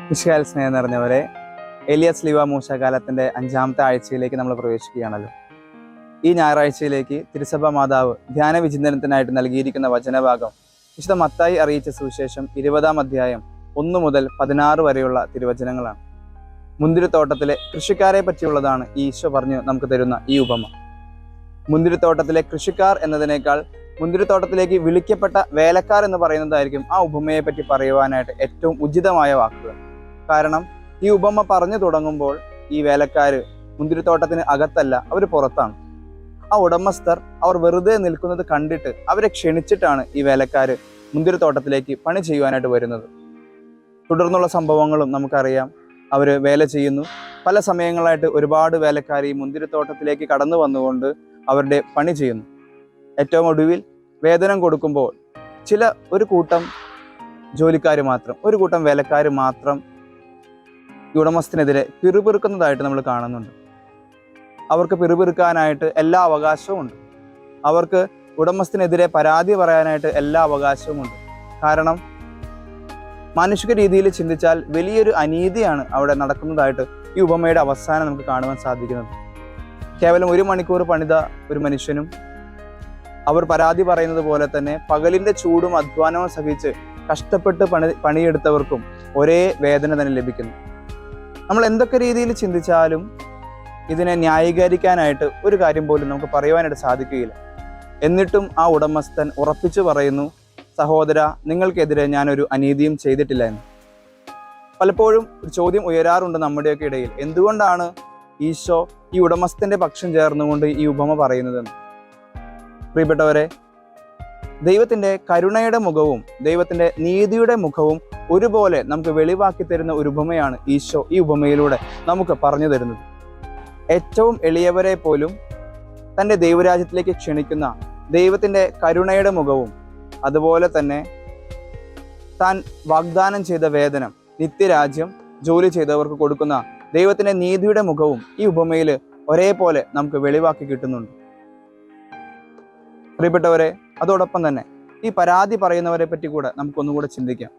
മിശിഹായിൽ സ്നേഹം നിറഞ്ഞവരെ, എലിയാസ് ലീവ മൂശാകാലത്തിൻ്റെ 5-ാമത്തെ ആഴ്ചയിലേക്ക് നമ്മൾ പ്രവേശിക്കുകയാണല്ലോ. ഈ ഞായറാഴ്ചയിലേക്ക് തിരുസഭ മാതാവ് ധ്യാന വിചിന്തനത്തിനായിട്ട് നൽകിയിരിക്കുന്ന വചനഭാഗം വിശുദ്ധ മത്തായി അറിയിച്ച സുവിശേഷം 20-ാം അധ്യായം 1 മുതൽ 16 വരെയുള്ള തിരുവചനങ്ങളാണ്. മുന്തിരിത്തോട്ടത്തിലെ കൃഷിക്കാരെ പറ്റിയുള്ളതാണ് ഈശോ പറഞ്ഞു നമുക്ക് തരുന്ന ഈ ഉപമ. മുന്തിരിത്തോട്ടത്തിലെ കൃഷിക്കാർ എന്നതിനേക്കാൾ മുന്തിരിത്തോട്ടത്തിലേക്ക് വിളിക്കപ്പെട്ട വേലക്കാർ എന്ന് പറയുന്നതായിരിക്കും ആ ഉപമയെ പറ്റി പറയുവാനായിട്ട് ഏറ്റവും ഉചിതമായ വാക്കുകൾ. കാരണം ഈ ഉപമ പറഞ്ഞു തുടങ്ങുമ്പോൾ ഈ വേലക്കാർ മുന്തിരിത്തോട്ടത്തിന് അകത്തല്ല, അവർ പുറത്താണ്. ആ ഉടമസ്ഥർ അവർ വെറുതെ നിൽക്കുന്നത് കണ്ടിട്ട് അവരെ ക്ഷണിച്ചിട്ടാണ് ഈ വേലക്കാർ മുന്തിരിത്തോട്ടത്തിലേക്ക് പണി ചെയ്യുവാനായിട്ട് വരുന്നത്. തുടർന്നുള്ള സംഭവങ്ങളും നമുക്കറിയാം. അവർ വേല ചെയ്യുന്നു. പല സമയങ്ങളായിട്ട് ഒരുപാട് വേലക്കാർ ഈ മുന്തിരിത്തോട്ടത്തിലേക്ക് കടന്നു വന്നുകൊണ്ട് അവരുടെ പണി ചെയ്യുന്നു. ഏറ്റവും ഒടുവിൽ വേതനം കൊടുക്കുമ്പോൾ ഒരു കൂട്ടം ജോലിക്കാർ മാത്രം, ഒരു കൂട്ടം വേലക്കാർ മാത്രം ഈ ഉടമസ്ഥനെതിരെ പിറുപിറുക്കുന്നതായിട്ട് നമ്മൾ കാണുന്നുണ്ട്. അവർക്ക് പിറുപിറുക്കാനായിട്ട് എല്ലാ അവകാശവും ഉണ്ട്. അവർക്ക് ഉടമസ്ഥനെതിരെ പരാതി പറയാനായിട്ട് എല്ലാ അവകാശവും ഉണ്ട്. കാരണം മാനുഷിക രീതിയിൽ ചിന്തിച്ചാൽ വലിയൊരു അനീതിയാണ് അവിടെ നടക്കുന്നതായിട്ട് ഈ ഉപമയുടെ അവസാനം നമുക്ക് കാണുവാൻ സാധിക്കുന്നത്. കേവലം 1 മണിക്കൂർ പണിത ഒരു മനുഷ്യനും അവർ പരാതി പറയുന്നത് പോലെ തന്നെ പകലിൻ്റെ ചൂടും അധ്വാനവും സഹിച്ച് കഷ്ടപ്പെട്ട് പണിയെടുത്തവർക്കും ഒരേ വേദന തന്നെ ലഭിക്കുന്നു. നമ്മൾ എന്തൊക്കെ രീതിയിൽ ചിന്തിച്ചാലും ഇതിനെ ന്യായീകരിക്കാനായിട്ട് ഒരു കാര്യം പോലും നമുക്ക് പറയുവാനായിട്ട് സാധിക്കുകയില്ല. എന്നിട്ടും ആ ഉടമസ്ഥൻ ഉറപ്പിച്ചു പറയുന്നു, സഹോദര, നിങ്ങൾക്കെതിരെ ഞാനൊരു അനീതിയും ചെയ്തിട്ടില്ല എന്ന്. പലപ്പോഴും ഒരു ചോദ്യം ഉയരാറുണ്ട് നമ്മുടെയൊക്കെ ഇടയിൽ, എന്തുകൊണ്ടാണ് ഈശോ ഈ ഉടമസ്ഥന്റെ പക്ഷം ചേർന്നുകൊണ്ട് ഈ ഉപമ പറയുന്നതെന്ന്. പ്രിയപ്പെട്ടവരെ, ദൈവത്തിൻ്റെ കരുണയുടെ മുഖവും ദൈവത്തിൻ്റെ നീതിയുടെ മുഖവും ഒരുപോലെ നമുക്ക് വെളിവാക്കി തരുന്ന ഒരു ഉപമയാണ് ഈശോ ഈ ഉപമയിലൂടെ നമുക്ക് പറഞ്ഞു തരുന്നത്. ഏറ്റവും എളിയവരെ പോലും തൻ്റെ ദൈവരാജ്യത്തിലേക്ക് ക്ഷണിക്കുന്ന ദൈവത്തിൻ്റെ കരുണയുടെ മുഖവും അതുപോലെ തന്നെ താൻ വാഗ്ദാനം ചെയ്ത വേതനം, നിത്യരാജ്യം ജോലി ചെയ്തവർക്ക് കൊടുക്കുന്ന ദൈവത്തിൻ്റെ നീതിയുടെ മുഖവും ഈ ഉപമയിൽ ഒരേപോലെ നമുക്ക് വെളിവാക്കി കിട്ടുന്നുണ്ട്. പ്രിയപ്പെട്ടവരെ, അതോടൊപ്പം തന്നെ ഈ പരാതി പറയുന്നവരെ പറ്റി കൂടെ നമുക്കൊന്നുകൂടെ ചിന്തിക്കാം.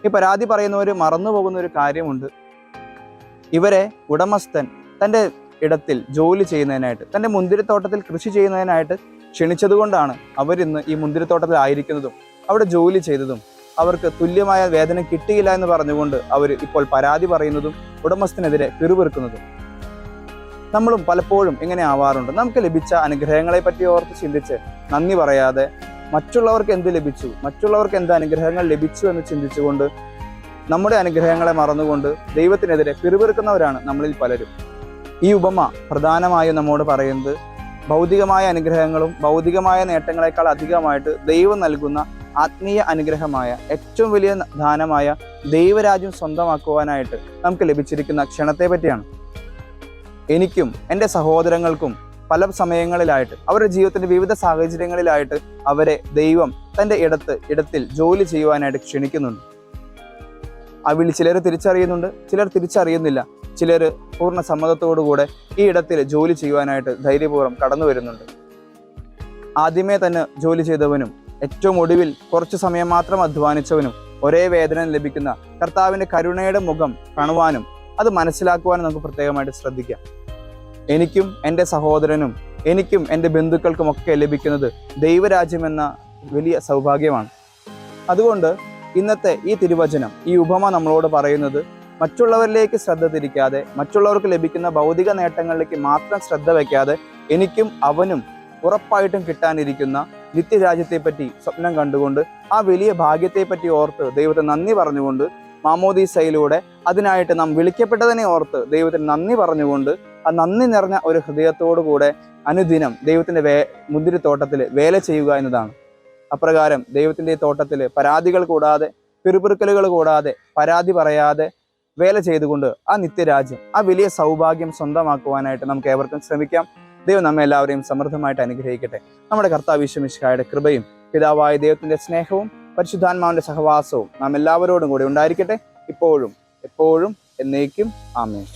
ഈ പരാതി പറയുന്നവർ മറന്നു പോകുന്ന ഒരു കാര്യമുണ്ട്. ഇവരെ ഉടമസ്ഥൻ തൻ്റെ ഇടത്തിൽ ജോലി ചെയ്യുന്നതിനായിട്ട്, തൻ്റെ മുന്തിരിത്തോട്ടത്തിൽ കൃഷി ചെയ്യുന്നതിനായിട്ട് ക്ഷണിച്ചതുകൊണ്ടാണ് അവരിന്ന് ഈ മുന്തിരിത്തോട്ടത്തിൽ ആയിരിക്കുന്നതും അവിടെ ജോലി ചെയ്തതും. അവർക്ക് തുല്യമായ വേതനം കിട്ടിയില്ല എന്ന് പറഞ്ഞുകൊണ്ട് അവർ ഇപ്പോൾ പരാതി പറയുന്നതും ഉടമസ്ഥനെതിരെ പിറുപിറുക്കുന്നതും. നമ്മളും പലപ്പോഴും ഇങ്ങനെ ആവാറുണ്ട്. നമുക്ക് ലഭിച്ച അനുഗ്രഹങ്ങളെ പറ്റി ഓർത്ത് ചിന്തിച്ച് നന്ദി പറയാതെ മറ്റുള്ളവർക്ക് എന്ത് ലഭിച്ചു, മറ്റുള്ളവർക്ക് എന്ത് അനുഗ്രഹങ്ങൾ ലഭിച്ചു എന്ന് ചിന്തിച്ചുകൊണ്ട് നമ്മുടെ അനുഗ്രഹങ്ങളെ മറന്നുകൊണ്ട് ദൈവത്തിനെതിരെ പിറുപിറുക്കുന്നവരാണ് നമ്മളിൽ പലരും. ഈ ഉപമ പ്രധാനമായും നമ്മോട് പറയുന്നത് ഭൗതികമായ അനുഗ്രഹങ്ങളും ഭൗതികമായ നേട്ടങ്ങളെക്കാൾ അധികമായിട്ട് ദൈവം നൽകുന്ന ആത്മീയ അനുഗ്രഹമായ ഏറ്റവും വലിയ ദാനമായ ദൈവരാജ്യം സ്വന്തമാക്കുവാനായിട്ട് നമുക്ക് ലഭിച്ചിരിക്കുന്ന ക്ഷണത്തെ പറ്റിയാണ്. എനിക്കും എൻ്റെ സഹോദരങ്ങൾക്കും പല സമയങ്ങളിലായിട്ട് അവരുടെ ജീവിതത്തിൻ്റെ വിവിധ സാഹചര്യങ്ങളിലായിട്ട് അവരെ ദൈവം തൻ്റെ ഇടത്തിൽ ജോലി ചെയ്യുവാനായിട്ട് ക്ഷണിക്കുന്നുണ്ട്. ആ വിളി ചിലർ തിരിച്ചറിയുന്നുണ്ട്, ചിലർ തിരിച്ചറിയുന്നില്ല. ചിലർ പൂർണ്ണ സമ്മതത്തോടുകൂടെ ഈ ഇടത്തിൽ ജോലി ചെയ്യുവാനായിട്ട് ധൈര്യപൂർവ്വം കടന്നു വരുന്നുണ്ട്. ആദ്യമേ തന്നെ ജോലി ചെയ്തവനും ഏറ്റവും ഒടുവിൽ കുറച്ചു സമയം മാത്രം അധ്വാനിച്ചവനും ഒരേ വേതനം ലഭിക്കുന്ന കർത്താവിൻ്റെ കരുണയുടെ മുഖം കാണുവാനും അത് മനസ്സിലാക്കുവാനും നമുക്ക് പ്രത്യേകമായിട്ട് ശ്രദ്ധിക്കാം. എനിക്കും എൻ്റെ സഹോദരനും എനിക്കും എൻ്റെ ബന്ധുക്കൾക്കുമൊക്കെ ലഭിക്കുന്നത് ദൈവരാജ്യം എന്ന വലിയ സൗഭാഗ്യമാണ്. അതുകൊണ്ട് ഇന്നത്തെ ഈ തിരുവചനം, ഈ ഉപമ നമ്മളോട് പറയുന്നത് മറ്റുള്ളവരിലേക്ക് ശ്രദ്ധ തിരിക്കാതെ, മറ്റുള്ളവർക്ക് ലഭിക്കുന്ന ഭൗതിക നേട്ടങ്ങളിലേക്ക് മാത്രം ശ്രദ്ധ വയ്ക്കാതെ എനിക്കും അവനും ഉറപ്പായിട്ടും കിട്ടാനിരിക്കുന്ന നിത്യരാജ്യത്തെപ്പറ്റി സ്വപ്നം കണ്ടുകൊണ്ട് ആ വലിയ ഭാഗ്യത്തെപ്പറ്റി ഓർത്ത് ദൈവത്തെ നന്ദി പറഞ്ഞുകൊണ്ട് മാമോദീസയിലൂടെ അതിനായിട്ട് നാം വിളിക്കപ്പെട്ടതിനെ ഓർത്ത് ദൈവത്തിന് നന്ദി പറഞ്ഞുകൊണ്ട് ആ നന്ദി നിറഞ്ഞ ഒരു ഹൃദയത്തോടു കൂടെ അനുദിനം ദൈവത്തിൻ്റെ മുന്തിരിത്തോട്ടത്തിൽ വേല ചെയ്യുക എന്നതാണ്. അപ്രകാരം ദൈവത്തിൻ്റെ തോട്ടത്തിൽ പരാതികൾ കൂടാതെ, പിറുപിറുക്കലുകൾ കൂടാതെ, പരാതി പറയാതെ വേല ചെയ്തുകൊണ്ട് ആ നിത്യരാജ്യം, ആ വലിയ സൗഭാഗ്യം സ്വന്തമാക്കുവാനായിട്ട് നമുക്ക് ഏവർക്കും ശ്രമിക്കാം. ദൈവം നമ്മെ എല്ലാവരെയും സമൃദ്ധമായിട്ട് അനുഗ്രഹിക്കട്ടെ. നമ്മുടെ കർത്താവ് ഈശോ മിശിഹായുടെ കൃപയും പിതാവായ ദൈവത്തിൻ്റെ സ്നേഹവും പരിശുദ്ധാത്മാവിൻ്റെ സഹവാസവും നാം എല്ലാവരോടും കൂടി ഉണ്ടായിരിക്കട്ടെ, ഇപ്പോഴും എപ്പോഴും എന്നേക്കും. ആമേൻ.